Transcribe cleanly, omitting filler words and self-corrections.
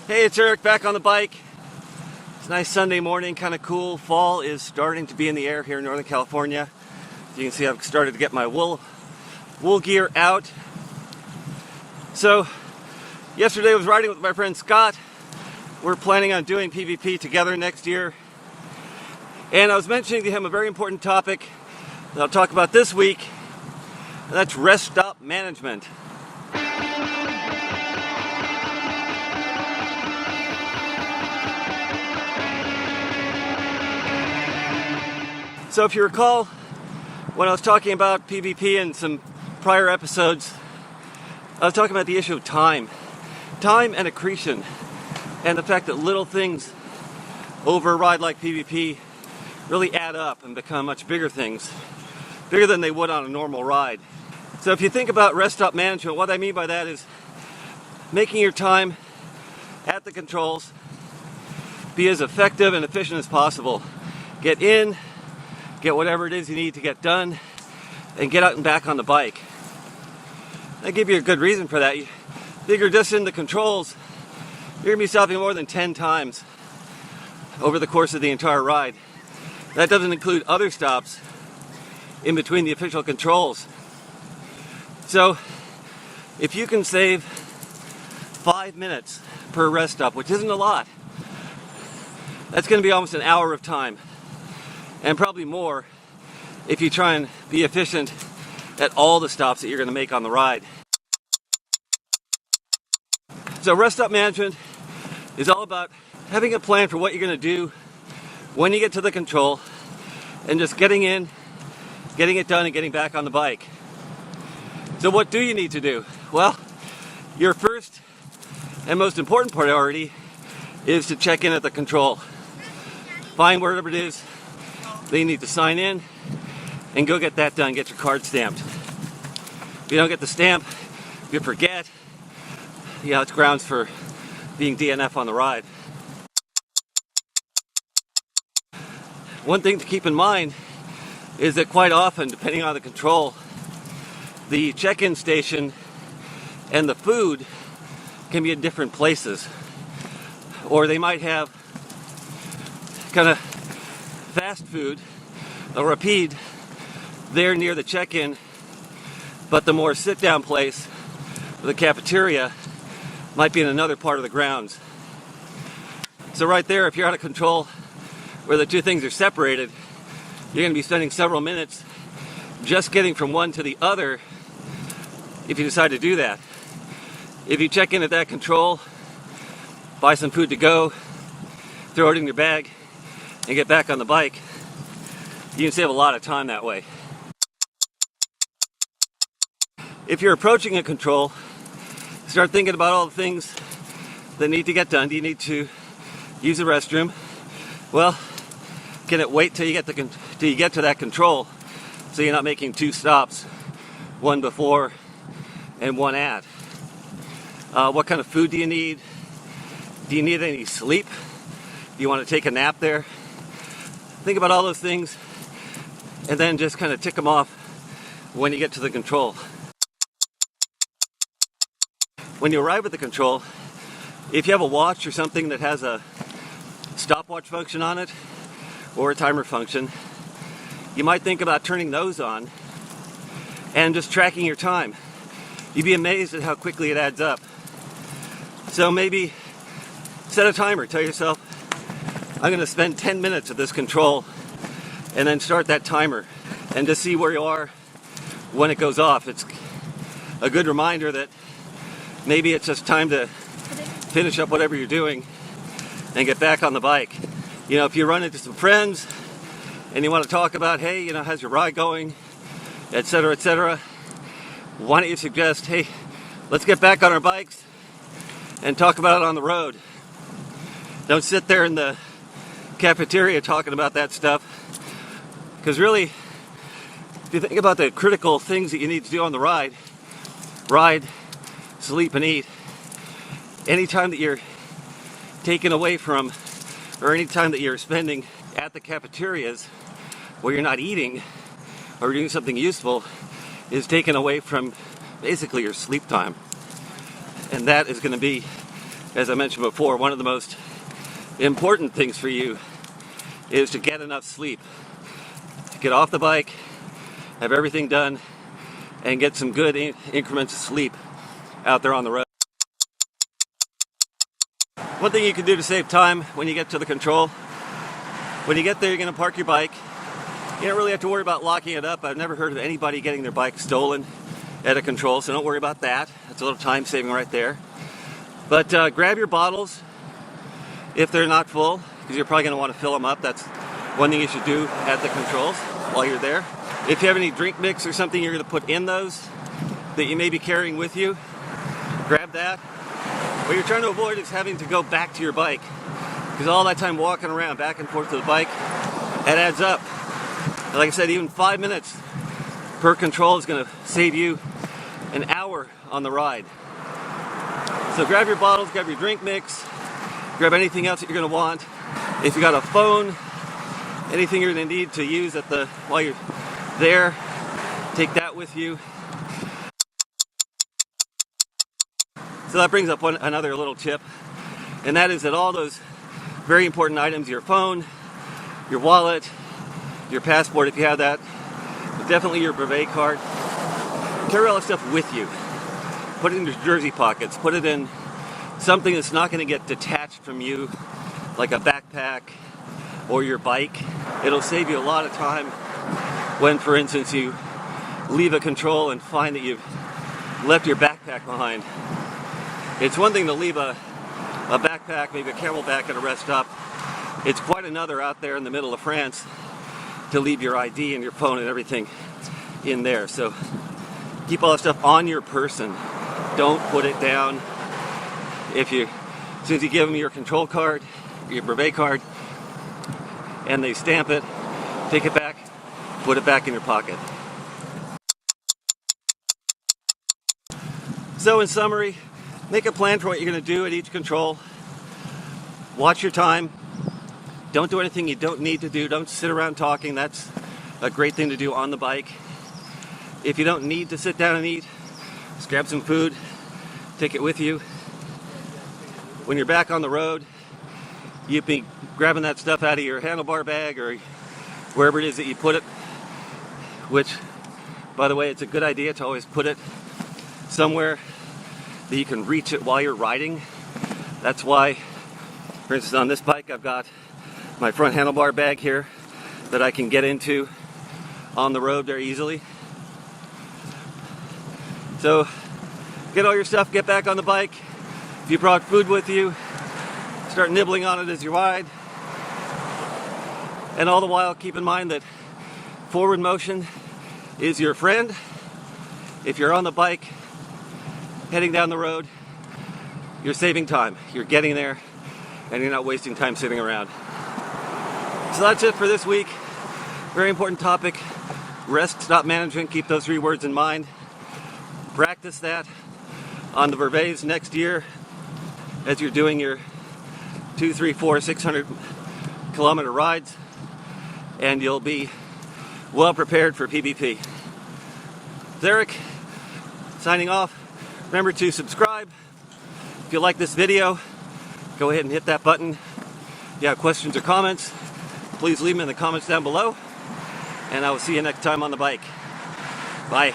Hey, it's Eric back on the bike. It's a nice Sunday morning, kind of cool. Fall is starting to be in the air here in Northern California. As you can see, I've started to get my wool gear out. So, yesterday I was riding with my friend Scott. We're planning on doing PBP together next year. And I was mentioning to him a very important topic that I'll talk about this week, and that's rest stop management. So if you recall, when I was talking about PBP in some prior episodes, I was talking about the issue of time and accretion, and the fact that little things over a ride like PBP really add up and become much bigger things, bigger than they would on a normal ride. So if you think about rest stop management, what I mean by that is making your time at the controls be as effective and efficient as possible. Get in, get whatever it is you need to get done, and get out and back on the bike. I give you a good reason for that. You figure just in the controls, you're going to be stopping more than 10 times over the course of the entire ride. That doesn't include other stops in between the official controls. So if you can save 5 minutes per rest stop, which isn't a lot, that's going to be almost an hour of time. And probably more if you try and be efficient at all the stops that you're going to make on the ride. So rest stop management is all about having a plan for what you're going to do when you get to the control, and just getting in, getting it done, and getting back on the bike. So what do you need to do? Well, your first and most important priority is to check in at the control. Find wherever it is that you need to sign in and go get that done, get your card stamped. If you don't get the stamp, if you forget, it's grounds for being DNF on the ride. One thing to keep in mind is that quite often, depending on the control, the check-in station and the food can be in different places. Or they might have kind of fast food, a rapide, there near the check-in, but the more sit-down place, the cafeteria, might be in another part of the grounds. So right there, if you're out of control where the two things are separated, you're going to be spending several minutes just getting from one to the other if you decide to do that. If you check in at that control, buy some food to go, throw it in your bag, and get back on the bike, you can save a lot of time that way. If you're approaching a control, start thinking about all the things that need to get done. Do you need to use the restroom? Well, can it wait till you get to that control so you're not making two stops, one before and one at? What kind of food do you need? Do you need any sleep? Do you want to take a nap there? Think about all those things and then just kind of tick them off when you get to the control. When you arrive at the control, if you have a watch or something that has a stopwatch function on it or a timer function, you might think about turning those on and just tracking your time. You'd be amazed at how quickly it adds up. So maybe set a timer. Tell yourself, I'm going to spend 10 minutes at this control, and then start that timer and just see where you are when it goes off. It's a good reminder that maybe it's just time to finish up whatever you're doing and get back on the bike. If you run into some friends and you want to talk about, hey, how's your ride going, etc., why don't you suggest, hey, let's get back on our bikes and talk about it on the road. Don't sit there in the cafeteria talking about that stuff, because really, if you think about the critical things that you need to do on the ride, sleep, and eat, anytime that you're taken away from, or anytime that you're spending at the cafeterias where you're not eating or doing something useful, is taken away from basically your sleep time. And that is going to be as I mentioned before, one of the most important things for you is to get enough sleep. To get off the bike, have everything done, and get some good increments of sleep out there on the road. One thing you can do to save time when you get to the control, when you get there, you're going to park your bike. You don't really have to worry about locking it up. I've never heard of anybody getting their bike stolen at a control, so don't worry about that. That's a little time saving right there. But grab your bottles if they're not full, because you're probably going to want to fill them up. That's one thing you should do at the controls while you're there. If you have any drink mix or something you're going to put in those that you may be carrying with you, grab that. What you're trying to avoid is having to go back to your bike, because all that time walking around back and forth to the bike, it adds up. And like I said, even 5 minutes per control is going to save you an hour on the ride. So grab your bottles, grab your drink mix, grab anything else that you're going to want. If you got a phone, anything you're going to need to use while you're there, take that with you. So that brings up another little tip, and that is that all those very important items, your phone, your wallet, your passport if you have that, but definitely your brevet card, carry all that stuff with you. Put it in your jersey pockets, put it in something that's not going to get detached from you, like a backpack or your bike. It'll save you a lot of time when, for instance, you leave a control and find that you've left your backpack behind. It's one thing to leave a backpack, maybe a camelback at a rest stop. It's quite another out there in the middle of France to leave your ID and your phone and everything in there. So keep all that stuff on your person. Don't put it down. As soon as you give them your control card, your brevet card, and they stamp it, take it back, put it back in your pocket. So in summary, make a plan for what you're going to do at each control. Watch your time. Don't do anything you don't need to do. Don't sit around talking. That's a great thing to do on the bike. If you don't need to sit down and eat, just grab some food, take it with you. When you're back on the road, you'd be grabbing that stuff out of your handlebar bag or wherever it is that you put it, which, by the way, it's a good idea to always put it somewhere that you can reach it while you're riding. That's why, for instance, on this bike, I've got my front handlebar bag here that I can get into on the road very easily. So get all your stuff, get back on the bike. If you brought food with you, start nibbling on it as you ride. And all the while, keep in mind that forward motion is your friend. If you're on the bike heading down the road, you're saving time. You're getting there and you're not wasting time sitting around. So that's it for this week. Very important topic. Rest, stop management. Keep those 3 words in mind. Practice that on the brevets next year as you're doing your 2, 3, 4, 600 kilometer rides, and you'll be well prepared for PBP. It's Eric, signing off. Remember to subscribe. If you like this video, go ahead and hit that button. If you have questions or comments, please leave them in the comments down below, and I will see you next time on the bike. Bye.